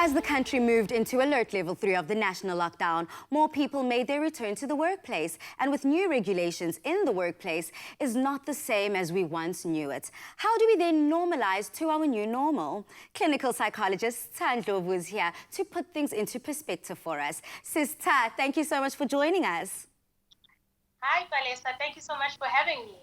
As the country moved into alert level 3 of the national lockdown, more people made their return to the workplace. And with new regulations in the workplace is not the same as we once knew it. How do we then normalize to our new normal? Clinical Psychologist Stha Ndlovu is here to put things into perspective for us. Sis Stha, thank you so much for joining us. Hi, Vanessa. Thank you so much for having me.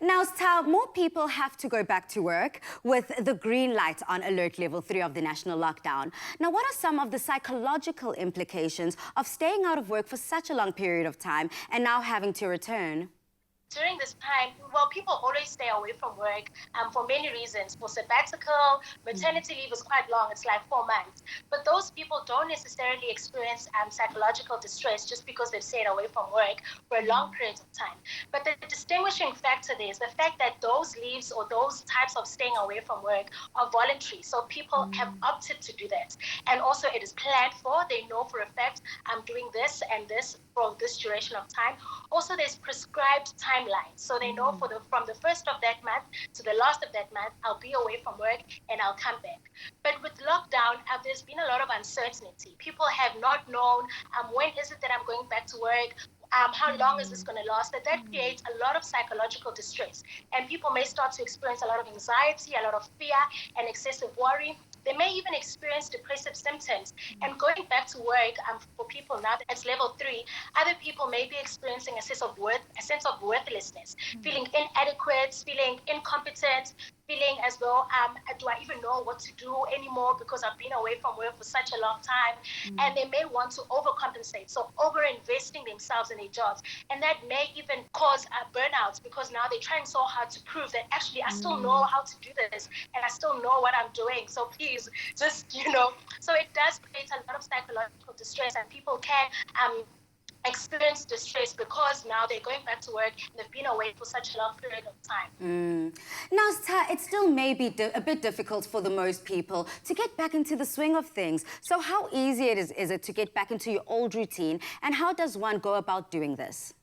Now, Stha, more people have to go back to work with the green light on alert level 3 of the national lockdown. Now, what are some of the psychological implications of staying out of work for such a long period of time and now having to return? During this time, well, people always stay away from work for many reasons. For sabbatical, maternity leave is quite long, it's like 4 months. But those people don't necessarily experience psychological distress just because they've stayed away from work for a long period of time. But the distinguishing factor there is the fact that those leaves or those types of staying away from work are voluntary. So people have opted to do that. And also it is planned for. They know for a fact I'm doing this and this for this duration of time. Also, there's prescribed timelines. So they know from the first of that month to the last of that month, I'll be away from work and I'll come back. But with lockdown, there's been a lot of uncertainty. People have not known when is it that I'm going back to work, how long is this going to last? That creates a lot of psychological distress. And people may start to experience a lot of anxiety, a lot of fear and excessive worry. They may even experience depressive symptoms. And going back to work, for people now that's level 3, other people may be experiencing a sense of worthlessness, feeling inadequate, feeling incompetent, feeling as though, do I even know what to do anymore because I've been away from work for such a long time? And they may want to overcompensate, so over-investing themselves in their jobs. And that may even cause burnouts because now they're trying so hard to prove that actually I still know how to do this and I still know what I'm doing. So please, just, so it does create a lot of psychological distress, and people can experience distress because now they're going back to work and they've been away for such a long period of time. Now, Stha, it still may be a bit difficult for the most people to get back into the swing of things. So how easy is it to get back into your old routine, and how does one go about doing this?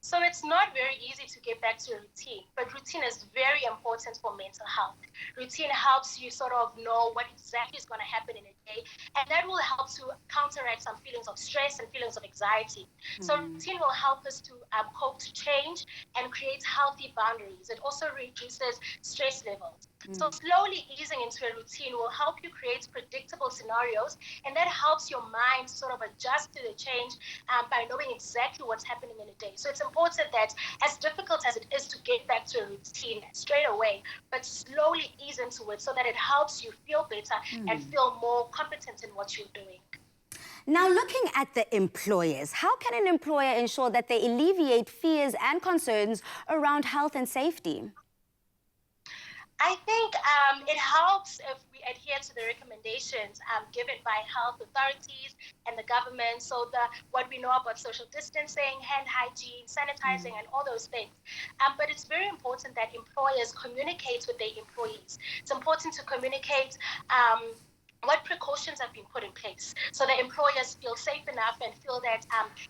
So it's not very easy to get back to a routine, but routine is very important for mental health. Routine helps you sort of know what exactly is going to happen in a day, and that will help to counteract some feelings of stress and feelings of anxiety. So routine will help us to cope to change and create healthy boundaries. It also reduces stress levels. So slowly easing into a routine will help you create predictable scenarios, and that helps your mind sort of adjust to the change by knowing exactly what's happening in a day. So it's important that, as difficult as it is to get back to a routine straight away, but slowly ease into it so that it helps you feel better and feel more competent in what you're doing. Now, looking at the employers, how can an employer ensure that they alleviate fears and concerns around health and safety? I think it helps if we adhere to the recommendations given by health authorities and the government. So what we know about social distancing, hand hygiene, sanitizing, and all those things. But it's very important that employers communicate with their employees. It's important to communicate what precautions have been put in place so that employers feel safe enough and feel that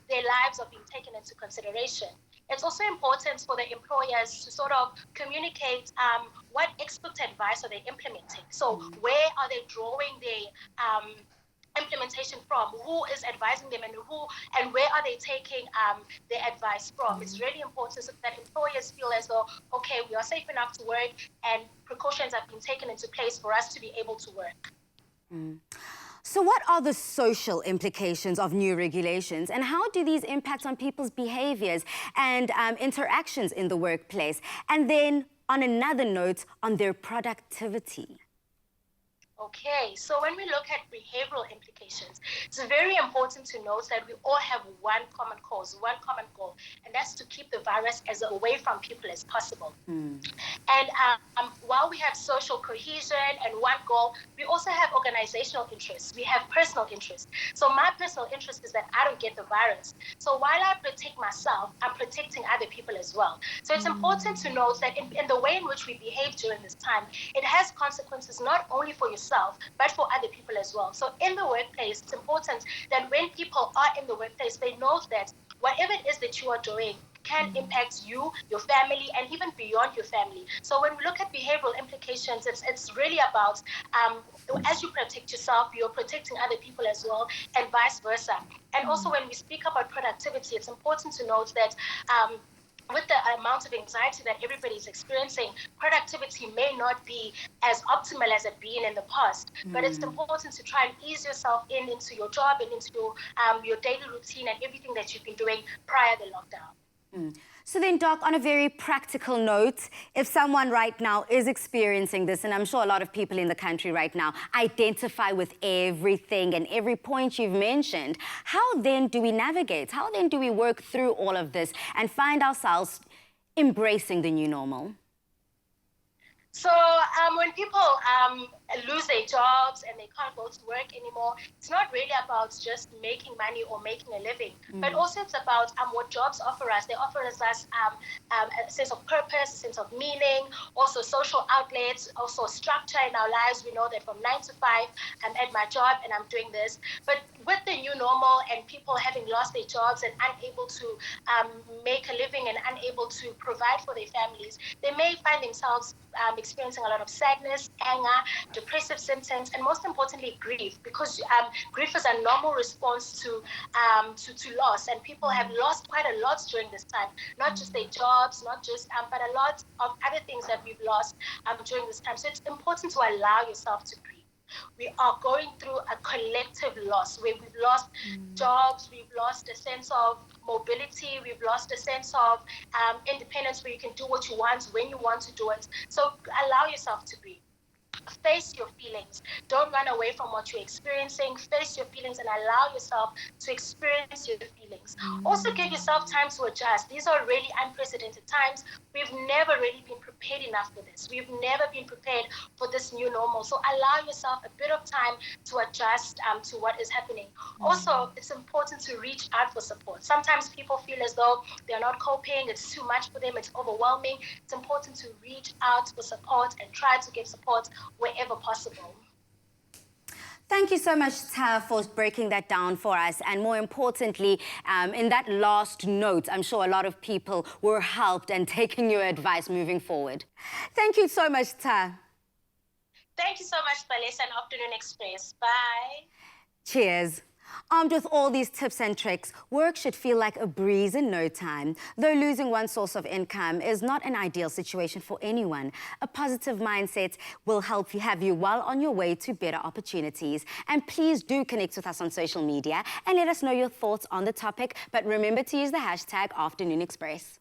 their lives are being taken into consideration. It's also important for the employers to sort of communicate what expert advice are they implementing. So where are they drawing their implementation from? Who is advising them, and where are they taking their advice from? It's really important so that employers feel as though, okay, we are safe enough to work and precautions have been taken into place for us to be able to work. So what are the social implications of new regulations, and how do these impact on people's behaviors and interactions in the workplace? And then, on another note, on their productivity? Okay, so when we look at behavioral implications, it's very important to note that we all have one common cause, one common goal, and that's to keep the virus as away from people as possible. And while we have social cohesion and one goal, we also have organizational interests. We have personal interests. So my personal interest is that I don't get the virus. So while I protect myself, I'm protecting other people as well. So it's important to note that in the way in which we behave during this time, it has consequences not only for yourself, but for other people as well. So in the workplace, it's important that when people are in the workplace, they know that whatever it is that you are doing, can impact you, your family, and even beyond your family. So when we look at behavioral implications, it's really about as you protect yourself, you're protecting other people as well, and vice versa. And also when we speak about productivity, it's important to note that with the amount of anxiety that everybody is experiencing, productivity may not be as optimal as it been in the past. But it's important to try and ease yourself into your job and into your daily routine and everything that you've been doing prior to the lockdown. So then, Doc, on a very practical note, if someone right now is experiencing this, and I'm sure a lot of people in the country right now identify with everything and every point you've mentioned, how then do we navigate? How then do we work through all of this and find ourselves embracing the new normal? So when people lose their jobs and they can't go to work anymore, it's not really about just making money or making a living, but also it's about what jobs offer us. They offer us a sense of purpose, a sense of meaning, also social outlets, also structure in our lives. We know that from 9 to 5, I'm at my job and I'm doing this. But with the new normal and people having lost their jobs and unable to make a living and unable to provide for their families, they may find themselves experiencing a lot of sadness, anger, depressive symptoms, and most importantly, grief, because grief is a normal response to loss, and people have lost quite a lot during this time, not just their jobs, not just, but a lot of other things that we've lost during this time. So it's important to allow yourself to grieve. We are going through a collective loss where we've lost jobs, we've lost a sense of mobility, we've lost a sense of independence where you can do what you want when you want to do it. So allow yourself to grieve. Face your feelings. Don't run away from what you're experiencing. Face your feelings and allow yourself to experience your feelings. Also give yourself time to adjust. These are really unprecedented times. We've never really been prepared enough for this. We've never been prepared for this new normal. So allow yourself a bit of time to adjust to what is happening. Also, it's important to reach out for support. Sometimes people feel as though they're not coping. It's too much for them. It's overwhelming. It's important to reach out for support and try to get support wherever possible. Thank you so much, Stha, for breaking that down for us. And more importantly, in that last note, I'm sure a lot of people were helped and taking your advice moving forward. Thank you so much, Stha. Thank you so much, Palesa and Afternoon Express. Bye. Cheers. Armed with all these tips and tricks, work should feel like a breeze in no time. Though losing one source of income is not an ideal situation for anyone, a positive mindset will help you have you well on your way to better opportunities. And please do connect with us on social media and let us know your thoughts on the topic. But remember to use the hashtag Afternoon Express.